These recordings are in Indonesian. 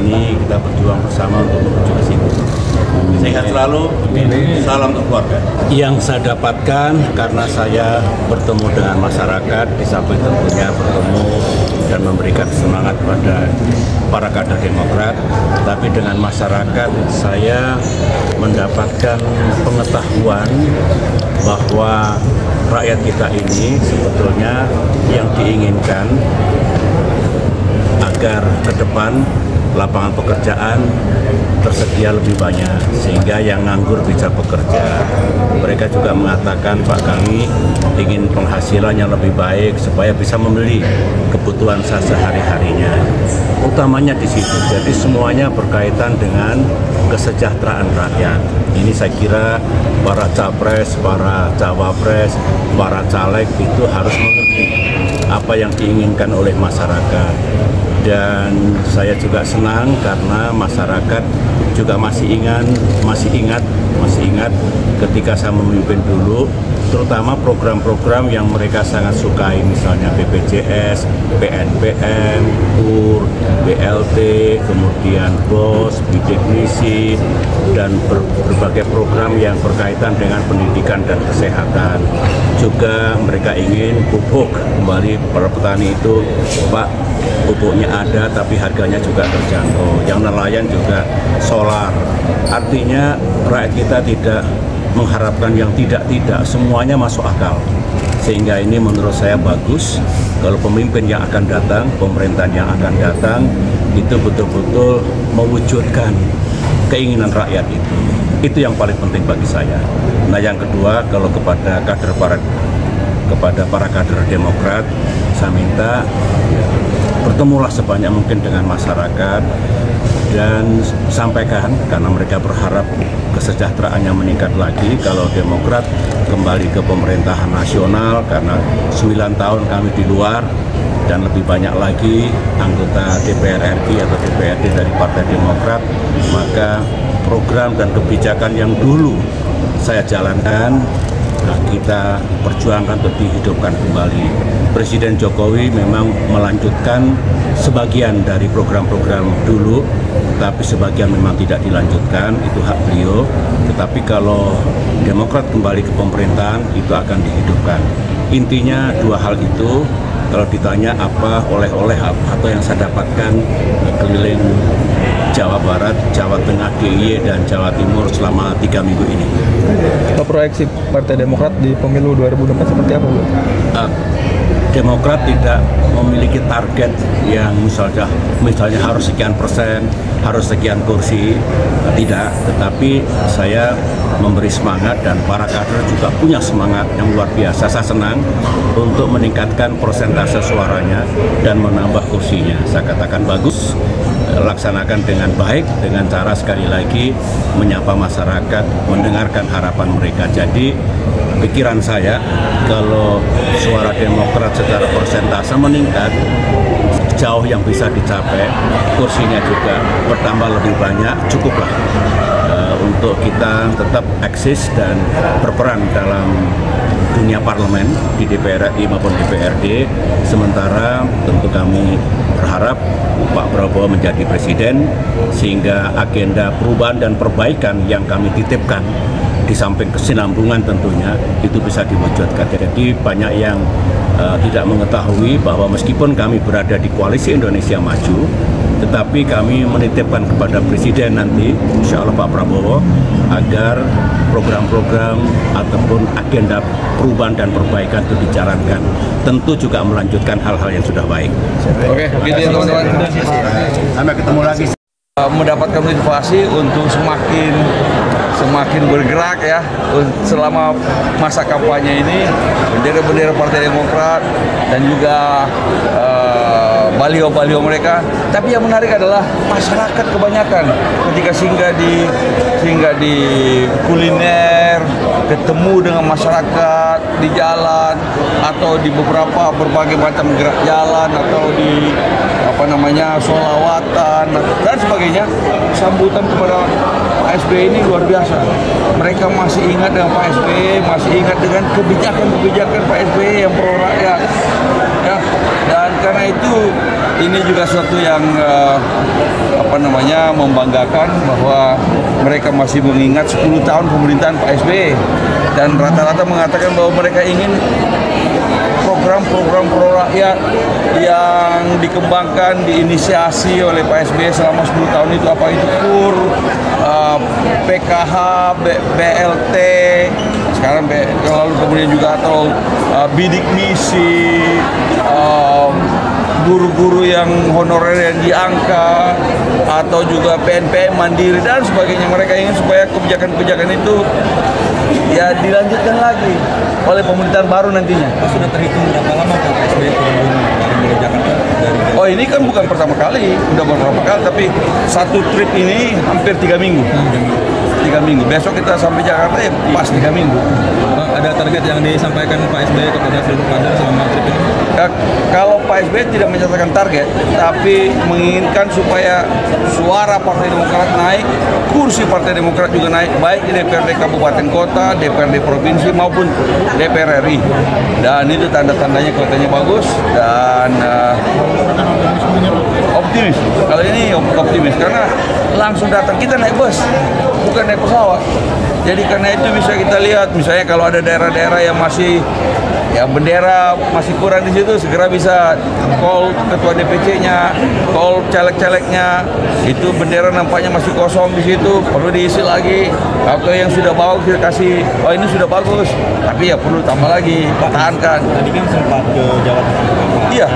Ini kita berjuang bersama untuk menuju ke situ. Sehat selalu, salam untuk keluarga. Yang saya dapatkan karena saya bertemu dengan masyarakat, di samping tentunya bertemu dan memberikan semangat kepada para kader Demokrat, tapi dengan masyarakat saya mendapatkan pengetahuan bahwa rakyat kita ini sebetulnya yang diinginkan agar ke depan lapangan pekerjaan tersedia lebih banyak sehingga yang nganggur bisa bekerja. Mereka juga mengatakan, Pak, kami ingin penghasilan yang lebih baik supaya bisa membeli kebutuhan sehari-harinya. Utamanya di situ. Jadi semuanya berkaitan dengan kesejahteraan rakyat. Ini saya kira para capres, para cawapres, para caleg itu harus mengerti apa yang diinginkan oleh masyarakat. Dan saya juga senang karena masyarakat juga masih ingat ketika saya memimpin dulu, terutama program-program yang mereka sangat sukai, misalnya BPJS, PNPM, KUR, BLT, kemudian BOS, bidik misi, dan berbagai program yang berkaitan dengan pendidikan dan kesehatan. Juga mereka ingin pupuk kembali para petani itu, Pak, pupuknya ada tapi harganya juga terjangkau. Yang nelayan juga solar. Artinya rakyat kita tidak mengharapkan yang tidak-tidak, semuanya masuk akal. Sehingga ini menurut saya bagus kalau pemimpin yang akan datang, pemerintahan yang akan datang itu betul-betul mewujudkan keinginan rakyat itu. Itu yang paling penting bagi saya. Nah, yang kedua, kalau kepada para kader Demokrat, saya minta bertemulah sebanyak mungkin dengan masyarakat dan sampaikan, karena mereka berharap kesejahteraannya meningkat lagi kalau Demokrat kembali ke pemerintahan nasional, karena 9 tahun kami di luar dan lebih banyak lagi anggota DPR RI atau DPRD dari Partai Demokrat, maka program dan kebijakan yang dulu saya jalankan kita perjuangkan untuk dihidupkan kembali. Presiden Jokowi memang melanjutkan sebagian dari program-program dulu, tapi sebagian memang tidak dilanjutkan, itu hak beliau. Tetapi kalau Demokrat kembali ke pemerintahan, itu akan dihidupkan. Intinya dua hal itu. Kalau ditanya apa oleh-oleh atau yang saya dapatkan keliling Jawa Barat, Jawa Tengah, DIY, dan Jawa Timur selama 3 minggu ini. Proyeksi Partai Demokrat di pemilu 2024 seperti apa, Bu? Demokrat tidak memiliki target yang misalnya harus sekian persen, harus sekian kursi, tidak. Tetapi saya memberi semangat dan para kader juga punya semangat yang luar biasa. Saya senang untuk meningkatkan persentase suaranya dan menambah kursinya. Saya katakan bagus, laksanakan dengan baik, dengan cara sekali lagi menyapa masyarakat, mendengarkan harapan mereka. Jadi pikiran saya, kalau suara Demokrat secara persentase meningkat, jauh yang bisa dicapai, kursinya juga bertambah lebih banyak, cukuplah untuk kita tetap eksis dan berperan dalam dunia parlemen di DPR RI maupun DPRD. Sementara tentu kami berharap Pak Prabowo menjadi presiden, sehingga agenda perubahan dan perbaikan yang kami titipkan di samping kesinambungan tentunya itu bisa diwujudkan. Jadi banyak yang tidak mengetahui bahwa meskipun kami berada di koalisi Indonesia Maju, tetapi kami menitipkan kepada Presiden nanti, insya Allah Pak Prabowo, agar program-program ataupun agenda perubahan dan perbaikan itu dijalankan. Tentu juga melanjutkan hal-hal yang sudah baik. Oke, gitu ya teman-teman. Sampai ketemu lagi. Mendapatkan motivasi untuk semakin bergerak ya selama masa kampanye ini, bendera-bendera Partai Demokrat dan juga baliho-baliho mereka. Tapi yang menarik adalah masyarakat kebanyakan ketika singgah di kuliner, ketemu dengan masyarakat di jalan atau di berbagai macam gerak jalan atau di sholawatan dan sebagainya. Sambutan kepada Pak SBY ini luar biasa. Mereka masih ingat dengan Pak SBY, masih ingat dengan kebijakan Pak SBY yang pro rakyat. Ya, dan karena itu ini juga suatu yang membanggakan bahwa mereka masih mengingat 10 tahun pemerintahan Pak SBY dan rata-rata mengatakan bahwa mereka ingin program-program pro rakyat yang dikembangkan, diinisiasi oleh Pak SBY selama 10 tahun itu, apa itu KUR, PKH, BLT, sekarang lalu kemudian juga atau bidik misi, guru-guru yang honorer yang diangkat, atau juga PNPM mandiri dan sebagainya. Mereka ingin supaya kebijakan-kebijakan itu ya dilanjutkan lagi oleh pemerintahan baru nantinya. Sudah terhitung berapa lama Pak SBY turun dari Jakarta? Oh, ini kan bukan pertama kali, udah beberapa kali, tapi satu trip ini hampir 3 minggu. 3 minggu. Besok kita sampai Jakarta ya pas 3 minggu. Ada target yang disampaikan Pak SBY kepada seluruh kader selama trip ini? Kalau Pak SBY tidak mencatatkan target, tapi menginginkan supaya suara Partai Demokrat naik, kursi Partai Demokrat juga naik, baik di DPRD Kabupaten Kota, DPRD Provinsi maupun DPR RI. Dan itu tanda-tandanya kotanya bagus dan optimis. Kalau ini optimis karena langsung datang, kita naik bus, bukan naik pesawat. Jadi karena itu bisa kita lihat, misalnya kalau ada daerah-daerah yang masih bendera masih kurang di situ, segera bisa call ketua DPC-nya, call caleg-calegnya. Itu bendera nampaknya masih kosong di situ, perlu diisi lagi. Atau yang sudah bagus kita kasih, oh ini sudah bagus, tapi ya perlu tambah lagi, pertahankan. Tadi kan sempat ke Jawa Tengah. Iya.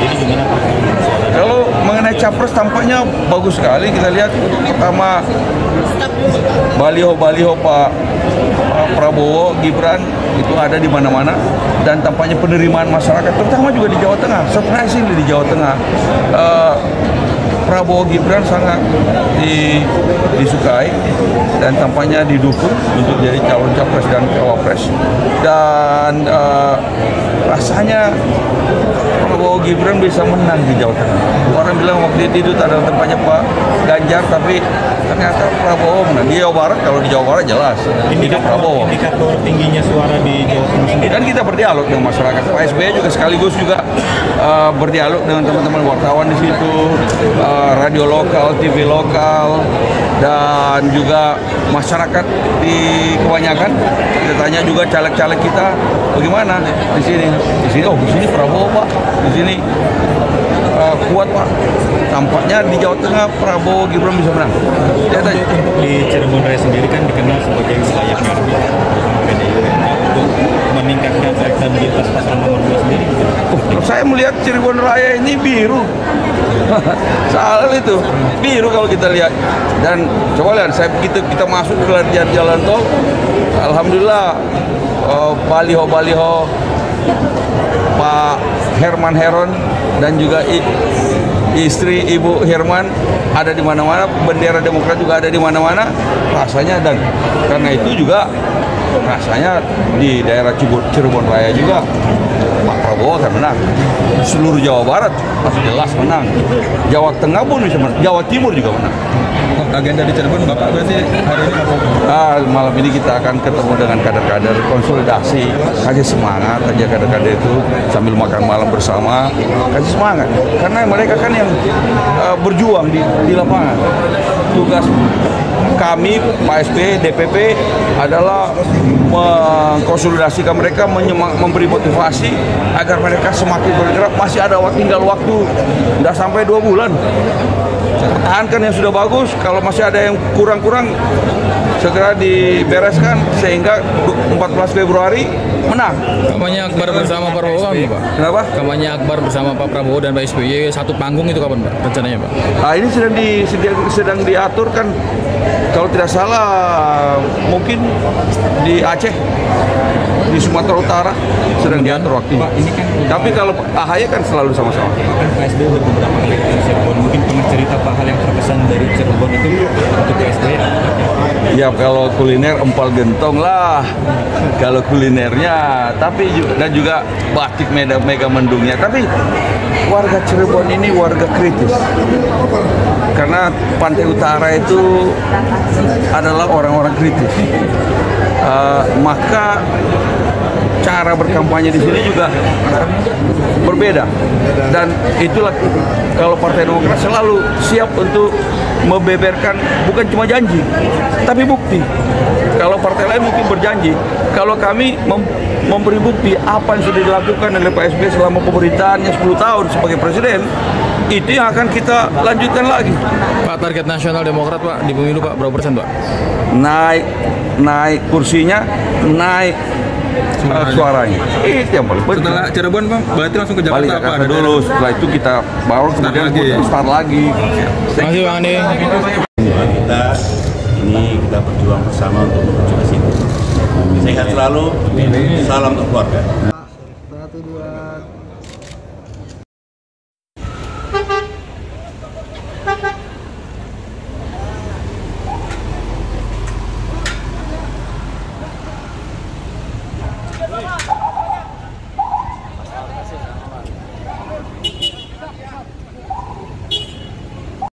Jadi gimana Pak? Kalau mengenai capres tampaknya bagus sekali. Kita lihat pertama baliho-baliho Pak Prabowo, Gibran itu ada di mana-mana dan tampaknya penerimaan masyarakat, terutama juga di Jawa Tengah, surprisingly di Jawa Tengah. Prabowo Gibran sangat disukai dan tampaknya didukung untuk jadi calon capres dan cawapres. Dan rasanya Prabowo Gibran bisa menang di Jawa Tengah. Orang bilang waktu itu ada tempatnya Pak Ganjar, tapi ternyata Prabowo menang. Di Jawa Barat, kalau di Jawa Barat jelas itu Prabowo. Indikator tingginya suara di Jawa Tengah sendiri. Dan kita berdialog dengan masyarakat. Pak SBY juga sekaligus juga berdialog dengan teman-teman wartawan di situ, radio lokal, TV lokal, dan juga masyarakat di kebanyakan. Kita tanya juga caleg-caleg kita, bagaimana di sini? Oh di sini Prabowo Pak, di sini kuat Pak. Tampaknya di Jawa Tengah Prabowo Gibran bisa menang. Di Cirebon Raya sendiri kan dikenal sebagai wilayah merah untuk meningkatkan elektabilitas pasangan nomor 2 sendiri. Saya melihat Cirebon Raya ini biru. Soal itu biru kalau kita lihat. Dan coba lihat, kita masuk ke jalan tol, alhamdulillah baliho-baliho Pak Herman Heron dan juga istri Ibu Herman ada di mana-mana, bendera Demokrat juga ada di mana-mana rasanya. Dan karena itu juga rasanya di daerah Cirebon Raya juga Pak Prabowo akan menang. Seluruh Jawa Barat pasti jelas menang. Jawa Tengah pun bisa menang. Jawa Timur juga menang. Agenda di Cirebon Bapak berarti hari ini malam ini kita akan ketemu dengan kader-kader, konsolidasi, kasih semangat aja kader-kader itu sambil makan malam bersama, kasih semangat karena mereka kan yang berjuang di lapangan. Tugas kami Pak SBY, DPP adalah mengkonsolidasikan mereka, memberi motivasi agar mereka semakin bergerak. Masih ada tinggal waktu, tidak sampai 2 bulan. pertahankan yang sudah bagus. Kalau masih ada yang kurang-kurang, segera dibereskan sehingga 14 Februari menang. Kampanye Akbar bersama Prabowo kapan, Pak? Kenapa? Kampanye Akbar bersama Pak Prabowo dan Pak SBY satu panggung itu kapan, Pak? Rencananya, Pak? Nah, ini sedang diatur kan, kalau tidak salah mungkin di Aceh, di Sumatera Utara sedang diatur waktunya. Tapi kalau AHY kan selalu sama-sama. Kan Pak SBY udah beberapa kali ke Cirebon, mungkin pernah cerita Pak hal yang terkesan dari Cirebon itu untuk Pak SBY apa? Ya kalau kuliner empal gentong lah, kalau kulinernya, tapi dan juga batik mega mendungnya. Tapi warga Cirebon ini warga kritis, karena pantai utara itu adalah orang-orang kritis. Maka cara berkampanye di sini juga berbeda, dan itulah kalau Partai Demokrat selalu siap untuk membeberkan bukan cuma janji tapi bukti. Kalau partai lain mungkin berjanji, kalau kami memberi bukti apa yang sudah dilakukan oleh Pak SBY selama pemerintahannya 10 tahun sebagai presiden, itu yang akan kita lanjutkan lagi. Pak, target nasional Demokrat, Pak, di pemilu, Pak, berapa persen, Pak? Naik kursinya, naik suaranya. Itu yang paling penting. Setelah Cirebon, Bang, berarti langsung ke Jakarta. Balik Jakarta dulu, setelah itu kita baru kemudian start lagi. Terima kasih, Bang Andi. Kita berjuang bersama untuk menuju ke situ. Sehat selalu, salam untuk keluarga.